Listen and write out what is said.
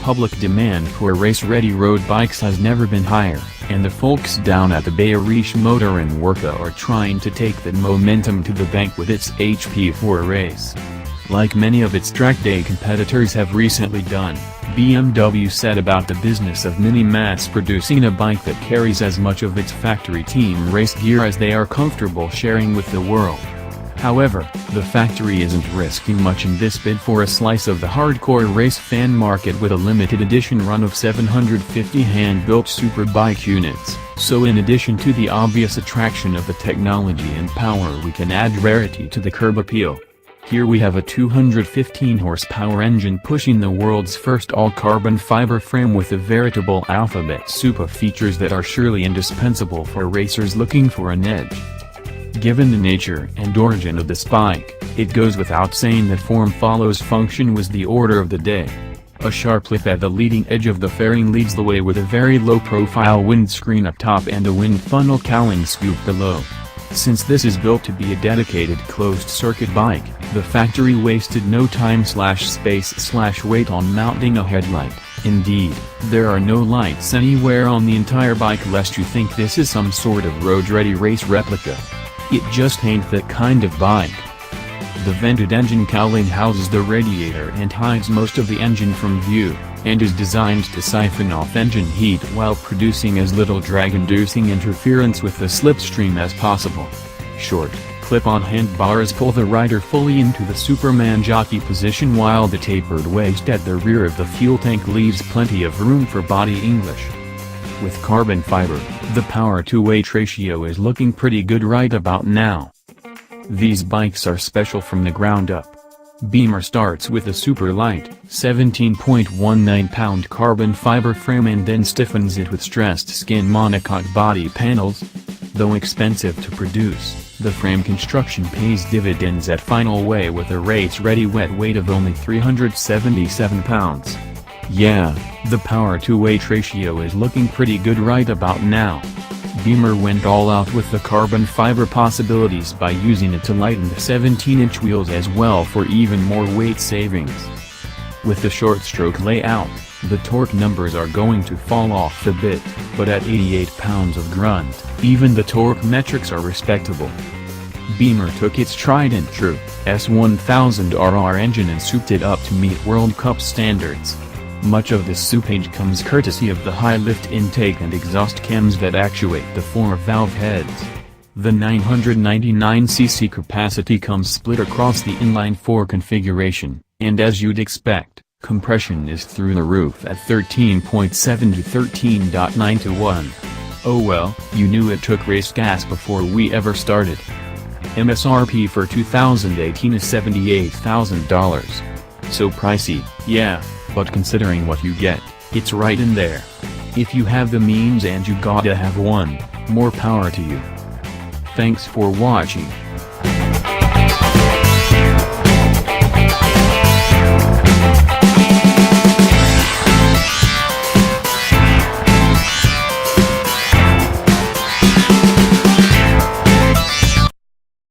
public demand for race-ready road bikes has never been higher, and the folks down at the Bayerische Motoren Werke are trying to take that momentum to the bank with its HP4 Race. Like many of its track day competitors have recently done, BMW set about the business of mini-mass producing a bike that carries as much of its factory team race gear as they are comfortable sharing with the world. However, the factory isn't risking much in this bid for a slice of the hardcore race fan market with a limited edition run of 750 hand-built superbike units, so in addition to the obvious attraction of the technology and power, we can add rarity to the curb appeal. Here we have a 215 horsepower engine pushing the world's first all-carbon fiber frame with a veritable alphabet soup of features that are surely indispensable for racers looking for an edge. Given the nature and origin of this bike, it goes without saying that form follows function was the order of the day. A sharp lip at the leading edge of the fairing leads the way with a very low-profile windscreen up top and a wind funnel cowling scoop below. Since this is built to be a dedicated closed-circuit bike, the factory wasted no time/space/weight on mounting a headlight. Indeed, there are no lights anywhere on the entire bike lest you think this is some sort of road-ready race replica. It just ain't that kind of bike. The vented engine cowling houses the radiator and hides most of the engine from view, and is designed to siphon off engine heat while producing as little drag-inducing interference with the slipstream as possible. Short, clip-on handlebars pull the rider fully into the Superman jockey position while the tapered waist at the rear of the fuel tank leaves plenty of room for body English. With carbon fiber, the power-to-weight ratio is looking pretty good right about now. These bikes are special from the ground up. Beamer starts with a super light, 17.19-pound carbon fiber frame and then stiffens it with stressed skin monocoque body panels. Though expensive to produce, the frame construction pays dividends at final weigh with a race-ready wet weight of only 377 pounds. Yeah, the power-to-weight ratio is looking pretty good right about now. Beamer went all out with the carbon fiber possibilities by using it to lighten the 17-inch wheels as well for even more weight savings. With the short stroke layout, the torque numbers are going to fall off a bit, but at 88 pounds of grunt, even the torque metrics are respectable. Beamer took its tried and true S1000RR engine and souped it up to meet World Cup standards. Much of this soupage comes courtesy of the high lift intake and exhaust cams that actuate the 4 valve heads. The 999cc capacity comes split across the inline-4 configuration, and as you'd expect, compression is through the roof at 13.7 to 13.9 to 1. Oh well, you knew it took race gas before we ever started. MSRP for 2018 is $78,000. So pricey, yeah, but considering what you get, it's right in there. If you have the means and you gotta have one, more power to you. Thanks for watching.